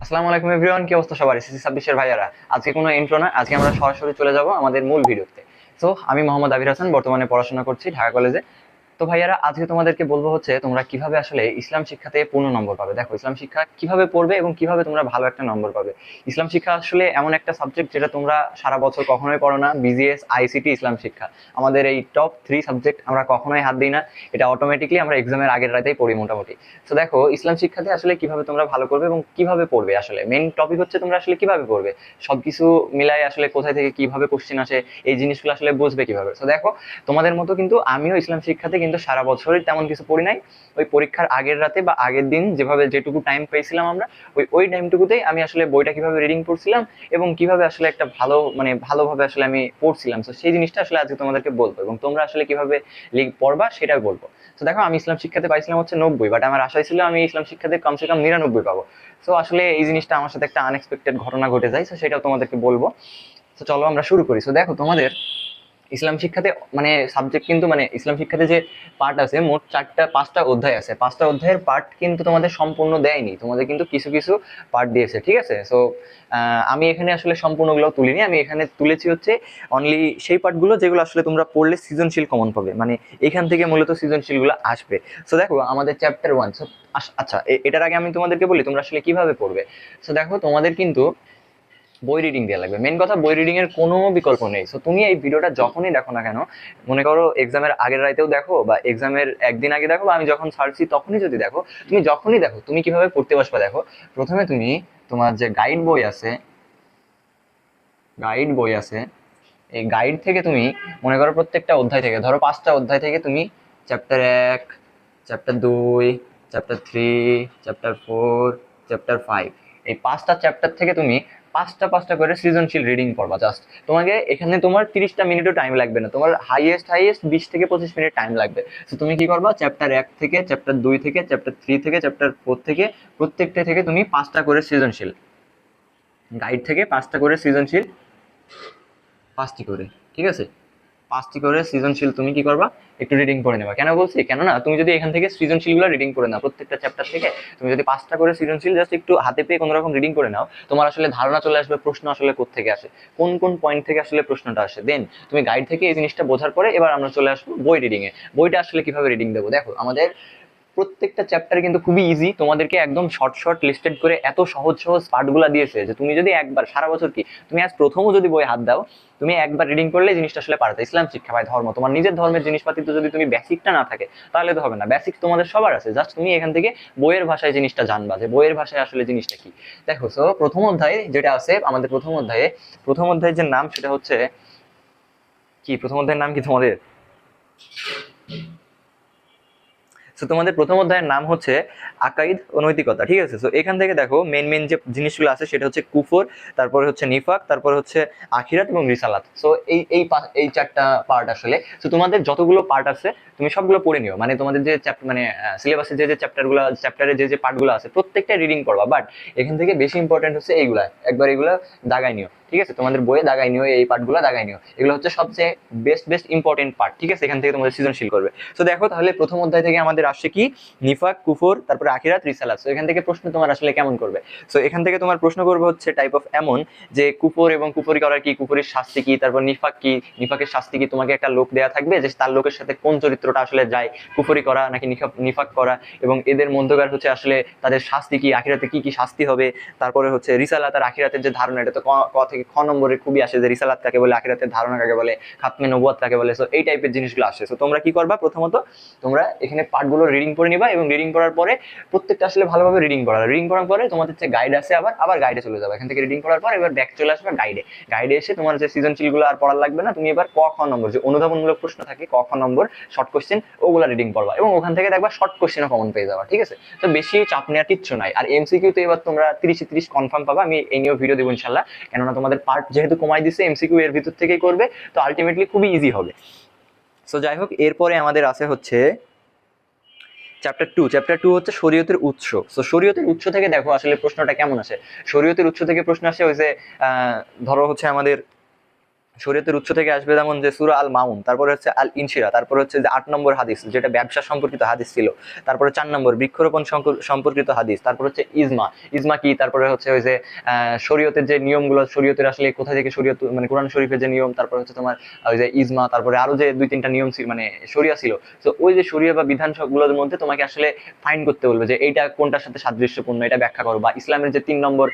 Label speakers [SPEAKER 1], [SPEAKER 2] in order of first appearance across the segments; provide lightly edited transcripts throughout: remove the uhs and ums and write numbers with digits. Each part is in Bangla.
[SPEAKER 1] আসসালামু আলাইকুম এভরিওয়ান, কি অবস্থা সবার? এসএসসি 26 এর ভাইয়ারা, আজকে কোনো ইন্ট্রো না, আজকে আমরা সরাসরি চলে যাব আমাদের মূল ভিডিওতে। সো আমি মোহাম্মদ আবির হাসান, বর্তমানে পড়াশোনা করছি ঢাকা কলেজে। তো ভাইয়ারা, আজকে তোমাদেরকে বলবো হচ্ছে তোমরা কিভাবে আসলে ইসলাম শিক্ষাতে পূর্ণ নম্বর পাবে। দেখো, ইসলাম শিক্ষা কিভাবে পড়বে এবং কিভাবে তোমরা ভালো একটা নম্বর পাবে। ইসলাম শিক্ষা আসলে এমন একটা সাবজেক্ট যেটা তোমরা সারা বছর কখনোই পড়ো না। বিজিএস, আইসিটি, ইসলাম শিক্ষা, আমাদের এই টপ 3 সাবজেক্ট আমরা কখনোই হাত দিই না। এটা অটোমেটিকলি আমরা এক্সামের আগের রাতেই পড়ি মোটামুটি। তো দেখো, ইসলাম শিক্ষাতে আসলে কিভাবে তোমরা ভালো করবে এবং কিভাবে পড়বে, আসলে মেইন টপিক হচ্ছে তোমরা আসলে কিভাবে পড়বে। সবকিছু মিলাই আসলে কোথায় থেকে কিভাবে কোশ্চেন আসে, এই জিনিসগুলো আসলে বুঝবে কিভাবে। তো দেখো, তোমাদের মতো কিন্তু আমিও ইসলাম শিক্ষাতে কিন্তু সারা বছরই তেমন কিছু পড়ি নাই। ওই পরীক্ষার আগের রাতে বা আগের দিন যেভাবে যেটুকু টাইম পেয়েছিলাম আমরা, ওই টাইমটুকুতেই আমি আসলে বইটা কিভাবে রিডিং পড়ছিলাম এবং কিভাবে আসলে একটা ভালো মানে ভালোভাবে আসলে আমি পড়ছিলাম। তো সেই জিনিসটা আসলে আজকে তোমাদেরকে বলবো এবং তোমরা আসলে কিভাবে পড়বা সেটাই বলবো। তো দেখো, আমি ইসলাম শিক্ষাতে পাইছিলাম হচ্ছে 90, বাট আমার আশা ছিল আমি ইসলাম শিক্ষাতে কমসে কম 99 পাবো। তো আসলে এই জিনিসটা আমার সাথে একটা আনএক্সপেক্টেড ঘটনা ঘটে যায়, তো সেটাও তোমাদেরকে বলবো। তো চলো আমরা শুরু করি। তো দেখো, তোমাদের ইসলাম শিক্ষাতে মানে সাবজেক্ট কিন্তু মানে ইসলাম শিক্ষাতে যে পার্ট আছে, মোট 4-5টা অধ্যায় আছে। 5টা অধ্যায়ের পার্ট কিন্তু তোমাদের সম্পূর্ণ দেয়নি, তোমাদের কিন্তু কিছু কিছু পার্ট দিয়েছে, ঠিক আছে? সো আমি এখানে আসলে সম্পূর্ণগুলো তুলিনি, আমি এখানে তুলেছি হচ্ছে অনলি সেই পার্টগুলো যেগুলো আসলে তোমরা পড়লে সৃজনশীল কমন পাবে, মানে এখান থেকে মূলত সৃজনশীলগুলো আসবে। সো দেখো, আমাদের চ্যাপ্টার 1। আচ্ছা, এটার আগে আমি তোমাদেরকে বলি তোমরা আসলে কিভাবে পড়বে। সো দেখো, তোমাদের কিন্তু বই রিডিং দেওয়া লাগবে। মেন কথা, বই রিডিং এর কোনো বিকল্প নেই। সো তুমি এই ভিডিওটা যখনই দেখো না কেন, মনে করো এক্সামের আগের রাতেও দেখো বা এক্সামের একদিন আগে দেখো বা আমি যখন ছাড়ছি তখনই যদি দেখো, তুমি যখনই দেখো তুমি কিভাবে পড়তে বসবে। দেখো, প্রথমে তুমি তোমার যে গাইড বই আছে, এই গাইড থেকে তুমি মনে করো প্রত্যেকটা অধ্যায় থেকে, ধরো 5টা অধ্যায় থেকে তুমি chapter 1, chapter 2, chapter 3, chapter 4, chapter 5, এই 5টা চ্যাপ্টার থেকে তুমি 5টা করে সৃজনশীল রিডিং পড়বা। জাস্ট তোমাকে এখানে তোমার 30টা মিনিটও টাইম লাগবে না, তোমার হাইয়েস্ট 20 থেকে 25 মিনিট টাইম লাগবে। তো তুমি কি করবা, চ্যাপ্টার 1 থেকে, চ্যাপ্টার 2 থেকে, চ্যাপ্টার 3 থেকে, চ্যাপ্টার 4 থেকে, প্রত্যেকটা থেকে তুমি 5টা করে সৃজনশীল, গাইড থেকে 5টা করে সৃজনশীল, 5টি করে, ঠিক আছে? 5টি করে সৃজনশীল তুমি কি করবা, একটু রিডিং করে নেবা। কেন বলছি, কেননা তুমি যদি এখান থেকে সৃজনশীলগুলো রিডিং করে নাও প্রত্যেকটা চ্যাপ্টার থেকে, তুমি যদি 5টা করে সৃজনশীল জাস্ট একটু হাতে পেয়ে কোনো রকম রিডিং করে নাও, তোমার আসলে ধারণা চলে আসবে প্রশ্ন আসলে কোত্থেকে আসে, কোন কোন পয়েন্ট থেকে আসলে প্রশ্নটা আসে। দেন তুমি গাইড থেকে এই জিনিসটা বোঝার পরে এবার আমরা চলে আসবো বই রিডিং এ। বইটা আসলে কিভাবে রিডিং দেবো, দেখো আমাদের প্রত্যেকটা চ্যাপ্টার কিন্তু খুবই ইজি, তোমাদেরকে একদম শর্ট লিস্টেড করে এত সহজ সহজ পার্টগুলো দিয়েছে যে তুমি যদি একবার সারা বছর কি, তুমি আজ প্রথমও যদি বই হাত দাও, তুমি একবার রিডিং করলে জিনিসটা আসলে পারতে। ইসলাম শিক্ষা ভাই ধর্ম, তোমার নিজের ধর্মের জিনিসপাতি তো যদি তুমি বেসিকটা না থাকে তাহলে তো হবে না। বেসিক তোমাদের সবার আছে, জাস্ট তুমি এখান থেকে বইয়ের ভাষায় জিনিসটা জানবা যে বইয়ের ভাষায় আসলে জিনিসটা কি। দেখো, সো প্রথম অধ্যায় যেটা আছে আমাদের, প্রথম অধ্যায়ের যে নাম সেটা হচ্ছে কি, প্রথম অধ্যায়ের নাম কি তোমাদের? সো তোমাদের প্রথম অধ্যায়ের নাম হচ্ছে আকাইদ ও নৈতিকতা, ঠিক আছে? সো এখান থেকে দেখো মেন যে জিনিসগুলো আছে সেটা হচ্ছে কুফর, তারপরে হচ্ছে নিফাক, তারপরে হচ্ছে আখিরাত এবং রিসালাত। সো এই 4টা পার্ট আসলে। সো তোমাদের যতগুলো পার্ট আছে তুমি সবগুলো পড়ে নিও, মানে তোমাদের যে মানে সিলেবাসে যে চ্যাপ্টারে যে পার্টগুলো আছে প্রত্যেকটা রিডিং করবা। বাট এখান থেকে বেশি ইম্পর্টেন্ট হচ্ছে এইগুলা, একবার এগুলা দাগাই নিও, ঠিক আছে? তোমাদের বইয়ে দাগাই নিও, এই পার্টগুলো দাগাই নিও, এগুলো হচ্ছে সবচেয়ে বেস্ট ইম্পর্টেন্ট পার্ট, ঠিক আছে? এখান থেকে তোমাদের সৃজনশীল করবে। তো দেখো, তাহলে প্রথম অধ্যায় থেকে আমাদের আসছে কি, নিফাক, কুফর, তারপরে আখিরাত, রিসালাত। সো এখান থেকে প্রশ্ন তোমার আসলে কেমন করবে? সো এখান থেকে তোমার প্রশ্ন করবে হচ্ছে টাইপ অফ এমন যে কুফর এবং কুফরি করার কি, কুফরির শাস্তি কি, তারপর নিফাক কি, নিফাকের শাস্তি কি। তোমাকে একটা লোক দেয়া থাকবে যে তার লোকের সাথে কোন চরিত্রটা আসলে যায়, কুফরি করা নাকি নিফাক করা, এবং এদের মধ্যকার হচ্ছে আসলে তাদের শাস্তি কি, আখিরাতে কি কি শাস্তি হবে। তারপরে হচ্ছে রিসালাত আর আখিরাতের যে ধারণা, এটা তো ক থেকে খ নম্বরে খুবই আসে যে রিসালাত কাকে বলে, আখিরাতের ধারণা কাকে বলে, খাতমে নবুয়াত কাকে বলে। সো এই টাইপের জিনিসগুলো আসে। সো তোমরা কি করবা, প্রথমত তোমরা এখানে পার্টগুলো রিডিং করে নিবা এবং রিডিং করার পরে প্রত্যেকটা আসলে ভালোভাবে রিডিং করার পরে তোমাদের যে গাইড আছে আবার গাইডে চলে যাবে। এখান থেকে রিডিং করার পর এবার ব্যাক চলে আসবে গাইডে এসে তোমার যে সৃজনশীলগুলো আর পড়ার লাগবে না, তুমি এবার ক খ নম্বর যে অনুধাবনমূলক প্রশ্ন থাকে, ক খ নম্বর শর্ট কোশ্চেন, ওগুলো রিডিং করবা এবং ওখান থেকে দেখবা শর্ট কোশ্চেনও কমন পেয়ে যাবা, ঠিক আছে? তো বেশি চাপ নেওয়ার কিচ্ছু নাই। আর এমসিকিউ তো এবার তোমরা 30-30 কনফার্ম পাবা, আমি এই নিয়েও ভিডিও দেবো ইনশাল্লাহ। কেননা তোমাদের পার্ট যেহেতু কমাই দিচ্ছে, এমসিকিউ এর ভিতর থেকেই করবে, তো আলটিমেটলি খুবই ইজি হবে। সো যাই হোক, এরপরে আমাদের আছে হচ্ছে চ্যাপ্টার 2 হচ্ছে শরীয়তের উৎস। সো শরীয়তের উৎস থেকে দেখো আসলে প্রশ্নটা কেমন আসে। শরীয়তের উৎস থেকে প্রশ্ন আসে ওই যে ধরো হচ্ছে আমাদের শরীয়তের উৎস থেকে আসবে যেমন যে সূরা আল মাউন, তারপরে হচ্ছে আল ইনশিরা, তারপর হচ্ছে যে 8 নম্বর হাদিস যেটা ব্যবসা সম্পর্কিত হাদিস ছিল, তারপরে 4 নম্বর বৃক্ষরোপণ সম্পর্কিত হাদিস, তারপর হচ্ছে ইজমা। ইজমা কি? তারপরে হচ্ছে ওই যে শরীয়তের যে নিয়মগুলো, শরীয়তের আসলে কোথা থেকে শরীয়ত মানে কোরআন শরীফের যে নিয়ম, তারপর হচ্ছে তোমার ওই যে ইজমা, তারপরে আরো যে 2-3টা নিয়ম ছিল মানে শরিয়া ছিল। তো ওই যে শরিয়া বা বিধান সবগুলোর মধ্যে তোমাকে আসলে ফাইন্ড করতে বলবে যে এইটা কোনটার সাথে সাদৃশ্যপূর্ণ, এটা ব্যাখ্যা করো, বা ইসলামের যে 3 নম্বর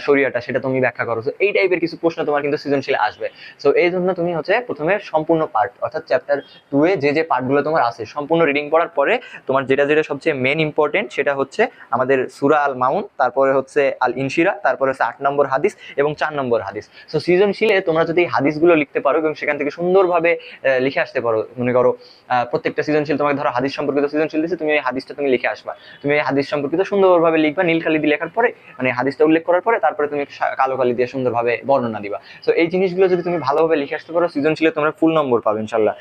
[SPEAKER 1] শরিয়াটা সেটা তুমি ব্যাখ্যা করো। তো এই টাইপের কিছু প্রশ্ন তোমার কিন্তু সৃজনশীল আসবে। সো এই জন্য তুমি হচ্ছে প্রথমে সম্পূর্ণ পার্ট অর্থাৎ চ্যাপ্টার 2 এ যে যে পার্টগুলো তোমার আছে সম্পূর্ণ রিডিং পড়ার পরে তোমার যেটা যেটা সবচেয়ে মেন ইম্পর্টেন্ট সেটা হচ্ছে আমাদের সূরা আল মাউন, তারপরে হচ্ছে আল ইনশিরা, তারপরে হচ্ছে 8 নম্বর হাদিস এবং 4 নম্বর হাদিস। সো সৃজনশীলে তোমরা যদি হাদিসগুলো লিখতে পারো এবং সেখান থেকে সুন্দরভাবে লিখে আসতে পারো, মনে করো প্রত্যেকটা সৃজনশীল তোমাকে ধরো হাদিস সম্পর্কিত সৃজনশীল দিচ্ছে, তুমি এই হাদিসটা তুমি লিখে আসবা, তুমি এই হাদিস সম্পর্কিত সুন্দরভাবে লিখবা নীল কালি দিয়ে লেখার পরে, মানে হাদিসটা উল্লেখ করার পরে তারপরে তুমি কালো কালি দিয়ে সুন্দরভাবে বর্ণনা দিবা। তো এই জিনিসগুলো যদি তুমি ভালোভাবে লিখে আসতে পারো সৃজনশীলে তোমরা ফুল নম্বর পাবে ইনশাল্লাহ।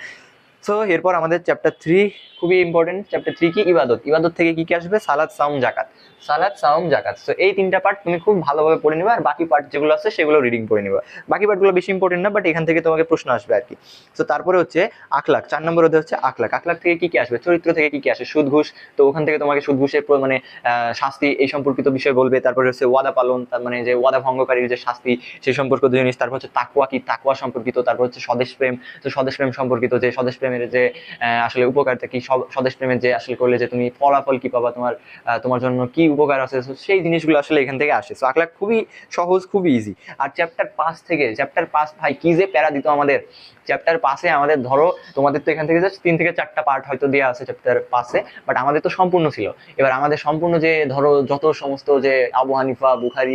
[SPEAKER 1] সো এরপর আমাদের চ্যাপ্টার 3 খুবই ইম্পর্টেন্ট। চ্যাপ্টার 3 কি? ইবাদত। ইবাদত থেকে কি কি আসবে? সালাত, সাওম, জাকাত। সালাত, সাওম, জাকাত। সো এই 3টা পার্ট তুমি খুব ভালোভাবে পড়ে নিবা, আর বাকি পার্ট যেগুলো আছে সেগুলো রিডিং করে নিবা। বাকি পার্টগুলো বেশি ইম্পর্টেন্ট না, বাট এখান থেকে তোমাকে প্রশ্ন আসবে আর কি। সো তারপরে হচ্ছে আখলাক, 4 নম্বর অধ্যায় হচ্ছে আখলাক। আখলাক থেকে কি কি আসবে? চরিত্র থেকে কি কি আসে? সুদ ঘুষ, তো ওখান থেকে তোমাকে সুদ ঘুষের মানে শাস্তি এই সম্পর্কিত বিষয় বলবে। তারপরে হচ্ছে ওয়াদা পালন, তার মানে যে ওয়াদা ভঙ্গকারীর যে শাস্তি সেই সম্পর্কিত জিনিস। তারপর হচ্ছে তাকওয়া কি? তাকওয়া সম্পর্কিত। তারপর হচ্ছে স্বদেশ প্রেম, তো স্বদেশ প্রেম সম্পর্কিত যে স্বদেশ প্রেমের যে আসলে উপকারটা কি, স্বদেশ প্রেমের যে আসলে করলে যে তুমি ফলাফল কি পাবা, তোমার তোমার জন্য কি উপকার আছে, সেই জিনিসগুলো আসলে এখান থেকে আসে। সো আখলাক খুবই সহজ, খুবই ইজি। আর চ্যাপ্টার 5 থেকে, চ্যাপ্টার 5 ভাই কি যে প্যারা দিত আমাদের চ্যাপ্টার 5-এ। আমাদের ধরো তোমাদের তো এখান থেকে জাস্ট 3 থেকে 4টা পার্ট হয়তো দেওয়া আছে চ্যাপ্টার 5-এ, বাট আমাদের তো সম্পূর্ণ ছিল। এবার আমাদের সম্পূর্ণ যে ধরো যত সমস্ত যে আবু হানিফা, বুখারি,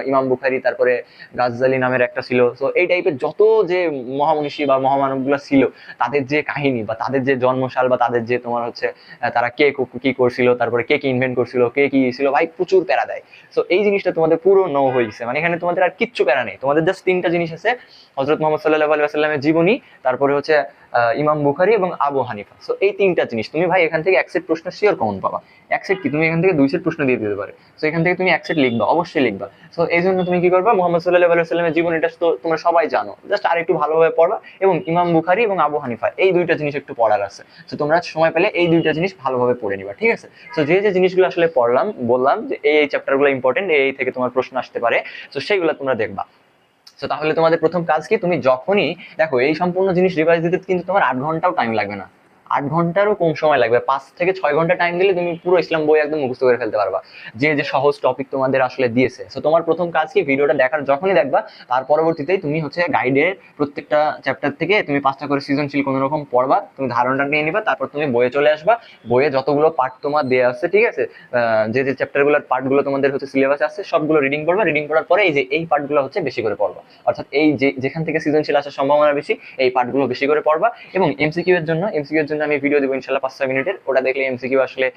[SPEAKER 1] ইমাম বুখারি, তারপরে গাজ্জালি নামের একটা ছিল, তো এই টাইপের যত যে মহামনীষী বা মহামানবগুলো ছিল, তাদের যে কাহিনী বা তাদের যে জন্মসাল বা তাদের যে তোমার হচ্ছে তারা কে কি করছিল, তারপরে কে কি ইনভেন্ট করছিল, কে কি ছিল, ভাই প্রচুর প্যারা দেয়। তো এই জিনিসটা তোমাদের পুরো নো হয়ে গেছে, মানে এখানে তোমাদের আর কিচ্ছু প্যারা নেই, তোমাদের জাস্ট 3টা জিনিস আছে: হযরত মুহাম্মদ সাল্লাল্লাহু আলাইহি ওয়াসাল্লামের জীবনী, তারপরে হচ্ছে ইমাম বুখারী এবং আবু হানিফা। সো এই 3টা জিনিস তুমি ভাই এখান থেকে এক সেট প্রশ্ন শিওর কমন পাবা। এক সেট কি, তুমি এখান থেকে 2 সেট প্রশ্ন দিয়ে দিতে পারে। সো এখান থেকে তুমি এক সেট লিখবা, অবশ্যই লিখবা। সো এই জন্য তুমি কি করবা, মুহাম্মদ সাল্লাল্লাহু আলাইহি ওয়াসাল্লামের জীবনীটা তো তোমরা সবাই জানো, জাস্ট আর একটু ভালোভাবে পড়বা, এবং ইমাম বুখারী এবং আবু হানিফা এই 2টা জিনিস একটু পড়ার আছে। তো তোমরা সময় পেলে এই 2টা জিনিস ভালোভাবে পড়ে নিবা, ঠিক আছে? তো যে যে জিনিসগুলো আসলে পড়লাম, বললাম যে এই চ্যাপ্টারগুলো ইম্পর্টেন্ট, এই থেকে তোমার প্রশ্ন আসতে পারে, তো সেইগুলো তোমরা দেখবা। তো তাহলে তোমাদের প্রথম কাজ কি, তুমি যখনই দেখো এই সম্পূর্ণ জিনিস রিভাইজ দিতে কিন্তু তোমার 8 ঘন্টাও টাইম লাগবে না, 8 ঘন্টারও কম সময় লাগবে। 5 থেকে 6 ঘন্টা টাইম দিলে তুমি পুরো ইসলাম বই একদম মুখস্থ করে ফেলতে পারবা, যে যে সহজ টপিক তোমাদের আসলে দিয়েছে। তো তোমার প্রথম কাজ কি, ভিডিওটা দেখার যখনই দেখবা তার পরবর্তীতেই তুমি হচ্ছে গাইডের প্রত্যেকটা চ্যাপ্টার থেকে তুমি 5টা করে সৃজনশীল কোনো রকম পড়বা, তুমি ধারণাটা নিয়ে নিবা, তারপর তুমি বইয়ে চলে আসবা। বইয়ে যতগুলো পার্ট তোমার দেওয়া আছে, ঠিক আছে, যে যে চ্যাপ্টারগুলোর পার্টগুলো তোমাদের হচ্ছে সিলেবাসে আছে সবগুলো রিডিং করবা। রিডিং করার পরে এই যে এই পার্টগুলো হচ্ছে বেশি করে পড়বা, অর্থাৎ এই যে যেখান থেকে সৃজনশীল আসার সম্ভাবনা বেশি এই পার্টগুলো বেশি করে পড়বা। এবং এমসিকিউ এর জন্য আমি ভিডিও দেবো ইনশাল্লাহ 5-6 মিনিটের, ওটা দেখলে এমসিকিউ আসলে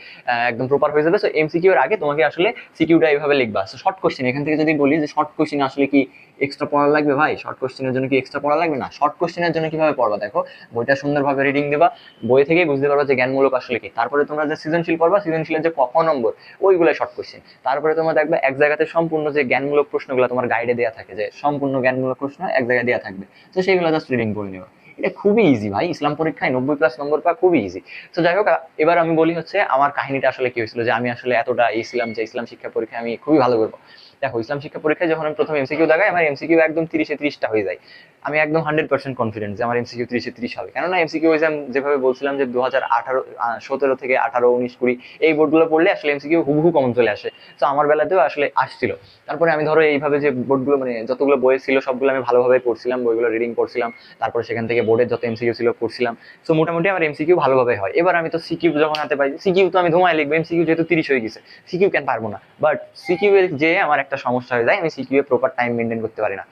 [SPEAKER 1] একদম প্রপার হয়ে যাবে। সো এমসিকিউ এর আগে তোমাকে আসলে সিকিউটা এইভাবে লিখবা। সো শর্ট কোশ্চেন, এখান থেকে যদি বলি যে শর্ট কোশ্চেন আসলে কি এক্সট্রা পড়া লাগবে, ভাই শর্ট কোশ্চেনের জন্য কি এক্সট্রা পড়া লাগবে? না। শর্ট কোশ্চেনের জন্য কিভাবে পড়বা দেখো, বইটা সুন্দরভাবে রিডিং দেবা, বই থেকেই বুঝতে পারবা যে জ্ঞানমূলক আসলে কি। তারপরে তোমরা যে সৃজনশীল পড়বা, সৃজনশীলের যে ক নম্বর ওইগুলো শর্ট কোশ্চেন। তারপরে তোমরা দেখবে এক জায়গাতে সম্পূর্ণ যে জ্ঞানমূলক প্রশ্নগুলো তোমার গাইডে দেওয়া থাকে, যে সম্পূর্ণ জ্ঞানমূলক প্রশ্ন এক জায়গায় দেওয়া থাকবে, তো সেইগুলো জাস্ট রিডিং করে নেবা। এটা খুবই ইজি ভাই, ইসলাম পরীক্ষায় 90+ নম্বর পাওয়া খুবই ইজি। তো যাই হোক, এবার আমি বলি হচ্ছে আমার কাহিনীটা আসলে কি হয়েছিল, যে আমি আসলে এতটা ইসলাম যে ইসলাম শিক্ষা পরীক্ষায় আমি খুবই ভালো করবো। দেখো ইসলাম শিক্ষা পরীক্ষায় যখন আমি প্রথম এমসিকিউ দেখাই, আমার এমসিকিউ একদম 30-এ 30টা হয়ে যায়। আমি একদম 100% কনফিডেন্ট যে আমার এমসিকিউ 30-এ 30 হবে, কেননা এমসিকিউ এক্সাম যেভাবে বলছিলাম যে 2017 থেকে 18, 19, 20 এই বোর্ডগুলো পড়লে আসলে এমসিকিউ হুবহু কমন চলে আসে। তো আমার বেলাতেও আসলে আসছিল। তারপরে আমি ধরো এইভাবে যে বোর্ডগুলো মানে যতগুলো বই ছিল সবগুলো আমি ভালোভাবে পড়ছিলাম, বইগুলো রিডিং করছিলাম, তারপরে সেখান থেকে বোর্ডের যত এমসিকিউ ছিল পড়ছিলাম। তো মোটামুটি আমার এমসিকিউ ভালোভাবে হয়। এবার আমি তো সিকিউ যখন হাতে পাই, সিকিউ তো আমি ধোঁয়ায় লিখবো, এমসিকিউ যেহেতু 30 হয়ে গেছে, সিকিউ কেন পারবো না। বাট সিকিউ এর যে আমার একটা সমস্যা হয়ে যায়, আমি CQ a proper time maintain করতে পারি না।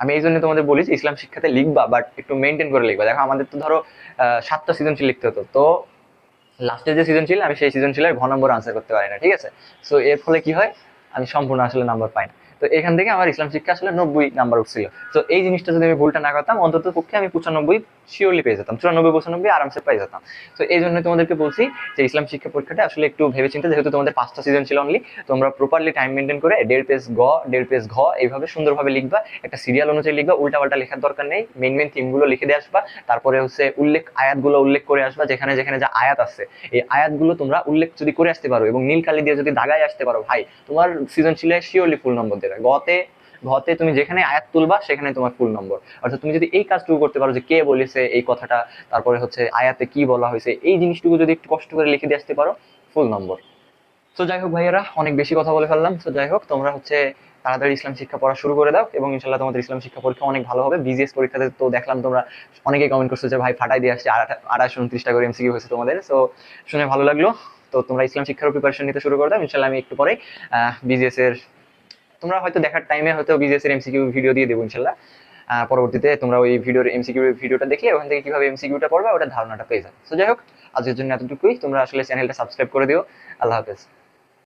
[SPEAKER 1] আমি এই জন্য তোমাদের বলি যে ইসলাম শিক্ষাতে লিখবা, বাট একটু মেনটেন করে লিখবা। দেখো আমাদের তো ধরো 7টা সৃজনশীল লিখতে হতো, তো লাস্টে যে সৃজনশীল আমি সেই সৃজনশীলের ঘ নম্বর আনসার করতে পারি না, ঠিক আছে? সো এর ফলে কি হয়, আমি সম্পূর্ণ আসলে নাম্বার পাই না। তো এখান থেকে আমার ইসলাম শিক্ষা আসলে 90 নাম্বার উঠছিল। তো এই জিনিসটা যদি আমি ভুলটা না করতাম, অন্তত পক্ষে আমি 95 শিওরলি পেয়ে যেতাম, 94-95 আরামসে পেয়ে যেতাম। তো এই জন্য তোমাদেরকে বলছি যে ইসলাম শিক্ষা পরীক্ষাটা আসলে একটু ভেবেচিন্তে, যেহেতু তোমাদের 5টা সিজন ছিল অনলি, তোমরা প্রপারলি টাইম মেনটেন করে 1.5 পেজ গ 1.5 পেজ ঘ এইভাবে সুন্দরভাবে লিখবা, একটা সিরিয়াল অনুযায়ী লিখবা, উল্টাপাল্টা লেখার দরকার নেই, মেইন মেইন থিমগুলো লিখে দিয়ে আসবা। তারপরে হচ্ছে আয়াতগুলো উল্লেখ করে আসবা, যেখানে যেখানে যা আয়াত আছে এই আয়াতগুলো তোমরা উল্লেখ যদি করে আসতে পারো এবং নীল কালি দিয়ে যদি দাগায় আসতে পারো, ভাই তোমার সৃজনশীলে শিওরলি ফুল নম্বর দেবে। ঘতে তুমি যেখানে আয়াত তুলবা সেখানে তোমার ফুল নম্বর। অর্থাৎ তুমি যদি এই কাজটুকু করতে পারো, যে কে বলেছে এই কথাটা, তারপরে হচ্ছে আয়াতে কি বলা হয়েছে, এই জিনিসটুকু যদি একটু কষ্ট করে লিখে দিয়ে আসতে পারো, ফুল নম্বর। তো যাই হোক ভাইয়ারা, অনেক বেশি কথা বলে ফেললাম। তো যাই হোক, তোমরা হচ্ছে তাড়াতাড়ি ইসলাম শিক্ষা পড়া শুরু করে দাও এবং ইনশাল্লাহ তোমাদের ইসলাম শিক্ষা পরীক্ষা অনেক ভালো হবে। বিজিএস পরীক্ষাতে তো দেখলাম তোমরা অনেকেই কমেন্ট করছো যে ভাই ফাটাই দিয়ে আসছে, 2829টা করে এমসিকিউ হয়েছে তোমাদের। তো শুনে ভালো লাগলো। তো তোমরা ইসলাম শিক্ষার প্রিপারেশন নিতে শুরু করে দাও, ইনশাল্লাহ আমি একটু পরে বিজিএস এর, তোমরা হয়তো দেখার টাইমে হয়তো বিজিএস এর এমসিকিউ ভিডিও দিয়ে দেবো ইনশাল্লাহ। পরবর্তীতে তোমরা ওই ভিডিওর এমসিকিউ ভিডিওটা দেখলে ওখান থেকে কিভাবে এমসিকিউটা পড়বে ওটা ধারণাটা পেয়ে যাবে। তো যাই হোক, আজকের জন্য এতটুকুই। তোমরা আসলে চ্যানেলটা সাবস্ক্রাইব করে দিও। আল্লাহ হাফেজ।